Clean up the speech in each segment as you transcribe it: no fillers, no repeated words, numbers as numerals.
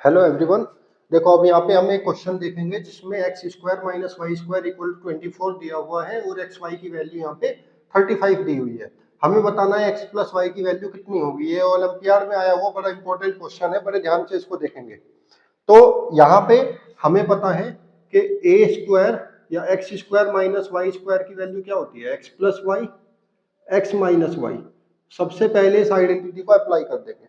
Hello everyone. देखो अब यहाँ पे हम एक क्वेश्चन देखेंगे जिसमें x square minus y square equal to 24 दिया हुआ है और एक्स वाई की वैल्यू यहाँ पे 35 दी हुई है। हमें बताना है एक्स प्लस वाई की वैल्यू कितनी होगी। ये ओलंपियाड में आया हुआ बड़ा इंपॉर्टेंट क्वेश्चन है, बड़े ध्यान से इसको देखेंगे। तो यहाँ पे हमें पता है कि ए स्क्वायर या x square minus y square की वैल्यू क्या होती है, x plus y x minus y. सबसे पहले इस आइडेंटिटी को अप्लाई कर देंगे।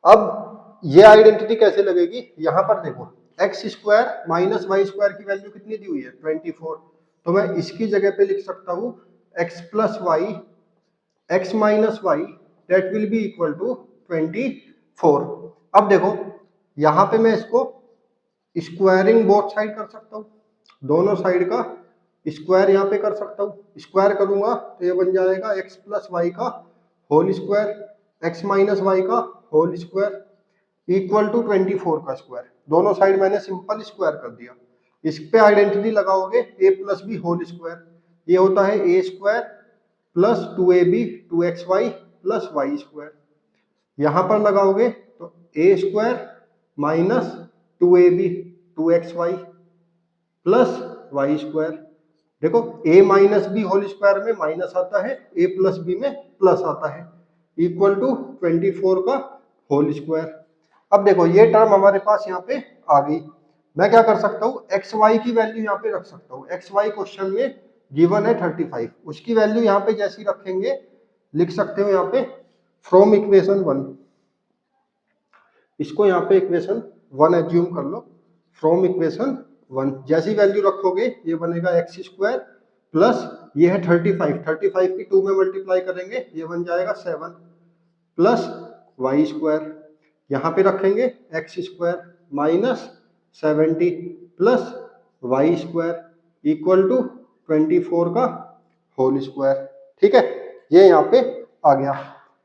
अब ये आइडेंटिटी कैसे लगेगी, यहां पर देखो x square minus y square की वैल्यू कितनी दी हुई है 24। तो मैं इसकी जगह पे लिख सकता हूं x plus y x minus y that will be equal to 24। अब देखो यहां पे मैं इसको स्क्वायरिंग बोथ साइड कर सकता हूं, दोनों साइड का स्क्वायर यहाँ पे कर सकता हूँ। स्क्वायर करूंगा तो ये बन जाएगा एक्स प्लस वाई का whole square x minus y का होल स्क्वायर इक्वल टू 24 का स्क्वायर। दोनों साइड मैंने सिंपल स्क्वायर कर दिया। इस पे आइडेंटिटी लगाओगे a plus b whole square, ये होता है a square plus 2ab 2xy plus y square. यहां पर लगाओगे तो a square minus 2ab 2xy plus y square. देखो a minus b whole square में माइनस आता है, a प्लस बी में प्लस आता है, इक्वल टू 24 का होल स्क्वायर। अब देखो ये टर्म हमारे पास यहाँ पे आ गई। मैं क्या कर सकता हूँ, एक्स वाई की वैल्यू यहाँ पे रख सकता हूँ। एक्स वाई क्वेश्चन में गिवन है 35, उसकी वैल्यू यहाँ पे जैसी रखेंगे लिख सकते हो यहाँ पे फ्रॉम इक्वेशन 1। इसको यहाँ पे इक्वेशन 1 एज्यूम कर लो। फ्रॉम इक्वेशन 1 जैसी वैल्यू रखोगे ये बनेगा एक्स स्क्वायर प्लस ये है 35 की 2 में मल्टीप्लाई करेंगे ये बन जाएगा 7 प्लस वाई स्क्वायर। यहाँ पे रखेंगे x square minus 70 plus y square equal to 24 का होल स्क्वायर। ठीक है, ये यहाँ पे आ गया।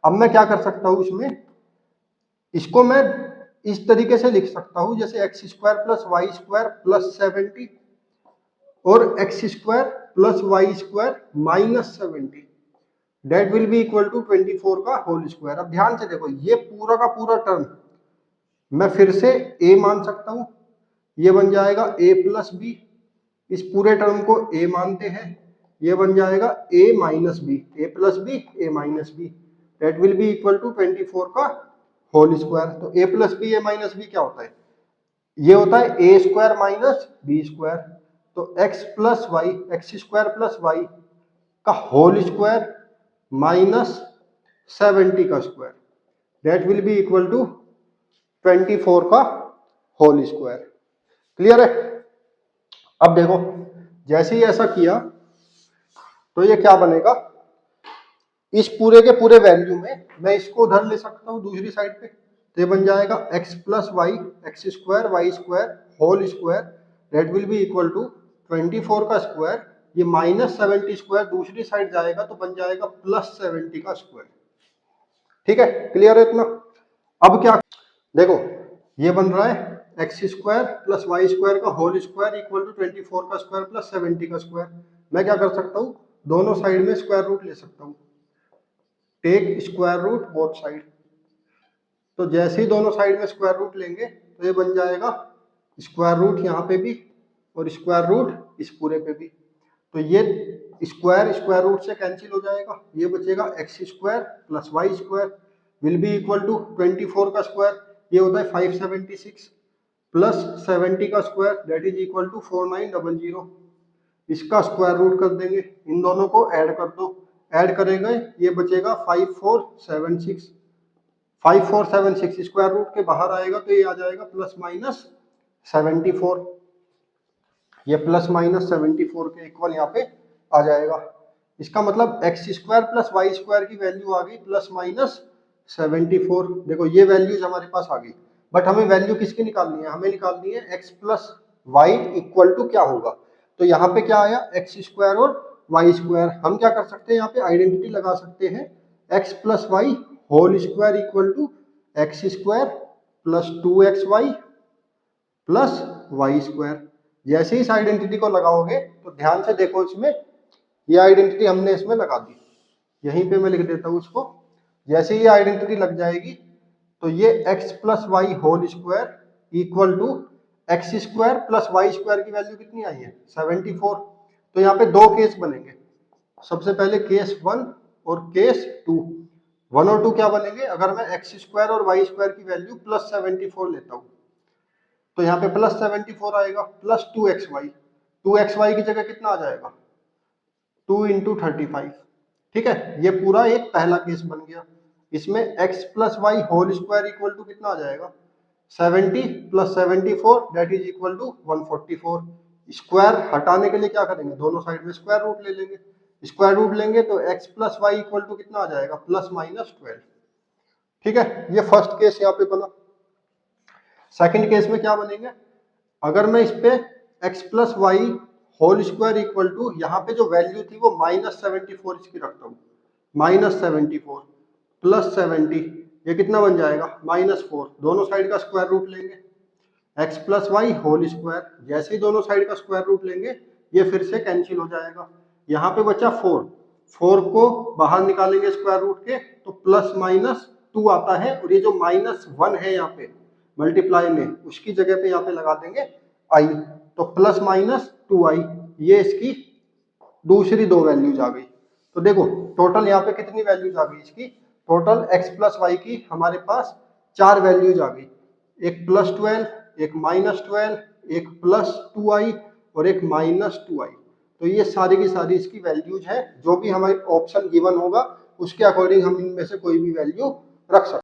अब मैं क्या कर सकता हूँ, इसमें इसको मैं इस तरीके से लिख सकता हूं जैसे x square plus y square plus 70 और x square plus y square minus 70 that will be equal to 24 का होल स्क्वायर। अब ध्यान से देखो ये पूरा का पूरा टर्म मैं फिर से a मान सकता हूं, ये बन जाएगा a प्लस बी। इस पूरे टर्म को a मानते हैं, ये बन जाएगा a minus b, a plus b a minus b that will be equal to 24 का होल स्क्वायर। तो a plus b a minus b क्या होता है, ये होता है a square minus b square. तो x plus y x square plus y का होल स्क्वायर माइनस 70 का square that will be equal to 24 का होल स्क्वायर। क्लियर है। अब देखो जैसे ही ऐसा किया तो ये क्या बनेगा, इस पूरे के पूरे वैल्यू में मैं इसको उधर ले सकता हूँ दूसरी साइड पे, तो ये बन जाएगा x plus y x square y square whole square that will be equal to 24 का स्क्वायर। ये माइनस 70 स्क्वायर दूसरी साइड जाएगा तो बन जाएगा प्लस 70 का स्क्वायर। ठीक है, क्लियर है इतना। अब क्या देखो ये बन रहा है x square plus y square का होल स्क्वायर इक्वल टू 24 का स्क्वायर प्लस 70 का स्क्वायर। मैं क्या कर सकता हूँ, दोनों साइड में स्क्वायर रूट ले सकता हूँ, take square root both side. तो जैसे ही दोनों साइड में स्क्वायर रूट लेंगे तो ये बन जाएगा स्क्वायर रूट यहाँ पे भी और स्क्वायर रूट इस पूरे पे भी। तो ये स्क्वायर स्क्वायर रूट से कैंसिल हो जाएगा, ये बचेगा x square plus y square will be equal to 24 का स्क्वायर, ये होता है 576 प्लस 70 का square that is equal to 4900। इसका स्क्वायर रूट कर देंगे, इन दोनों को ऐड कर दो, ऐड करेंगे ये बचेगा 5476। 5476 स्क्वायर रूट के बाहर आएगा तो ये आ जाएगा प्लस माइनस 74। ये प्लस माइनस 74 के इक्वल यहाँ पे आ जाएगा। इसका मतलब x square plus y square की वैल्यू आ गई प्लस माइनस 74। देखो ये वैल्यूज हमारे पास आ गई, बट हमें वैल्यू किसकी निकालनी है, हमें निकालनी है x plus y equal to क्या होगा। तो यहाँ पे क्या आया एक्स स्क्वायर और वाई स्क्वायर। हम क्या कर सकते हैं, यहाँ पे आइडेंटिटी लगा सकते हैं x plus y whole square equal to x square plus 2xy plus y square. जैसे ही इस आइडेंटिटी को लगाओगे तो ध्यान से देखो, इसमें ये आइडेंटिटी हमने इसमें लगा दी, यहीं पे मैं लिख देता हूँ इसको। जैसे ही ये आइडेंटिटी लग जाएगी तो ये x plus y whole square equal to x square plus y square की वैल्यू कितनी आई है 74। तो यहाँ पे दो केस बनेंगे, सबसे पहले केस 1 और केस 2। 1 और 2 क्या बनेंगे, अगर मैं एक्स स्क्वायर और वाई स्क्वायर की वैल्यू प्लस 74 लेता हूँ तो यहाँ पे प्लस 74 आएगा प्लस 2xy, 2xy की जगह कितना आ जाएगा 2 इंटू 35। ठीक है, ये पूरा एक पहला केस बन गया। इसमें x plus y whole square equal to कितना आ जाएगा 70 plus 74 that is equal to 144। Square हटाने के लिए क्या करेंगे, दोनों साइड में स्क्वायर रूट ले लेंगे। स्क्वायर रूट लेंगे तो x plus y equal to कितना आ जाएगा प्लस माइनस 12। ठीक है, ये फर्स्ट केस यहाँ पे बना। सेकंड केस में क्या बनेंगे, अगर मैं इस पे x plus y whole square equal to यहाँ पे जो वैल्यू थी वो -74 इसकी रखता हूँ, -74 प्लस 70, ये कितना बन जाएगा -4। दोनों साइड का स्क्वायर रूट लेंगे, x plus y whole square, जैसे ही दोनों साइड का स्क्वायर रूट लेंगे ये फिर से कैंसिल हो जाएगा। यहाँ पे बचा 4, 4 को बाहर निकालेंगे स्क्वायर रूट के तो प्लस माइनस 2 आता है, और ये जो -1 है यहाँ पे मल्टीप्लाई में उसकी जगह पे यहाँ पे लगा देंगे i, तो प्लस माइनस 2i, ये इसकी दूसरी दो वैल्यूज आ गई। तो देखो टोटल यहाँ पे कितनी वैल्यूज आ गई इसकी, टोटल x प्लस वाई की हमारे पास 4 वैल्यूज आ गई, एक +12, एक -12, एक +2i और एक -2i। तो ये सारी की सारी इसकी वैल्यूज है, जो भी हमारे ऑप्शन गिवन होगा उसके अकॉर्डिंग हम इनमें से कोई भी वैल्यू रख सकते हैं।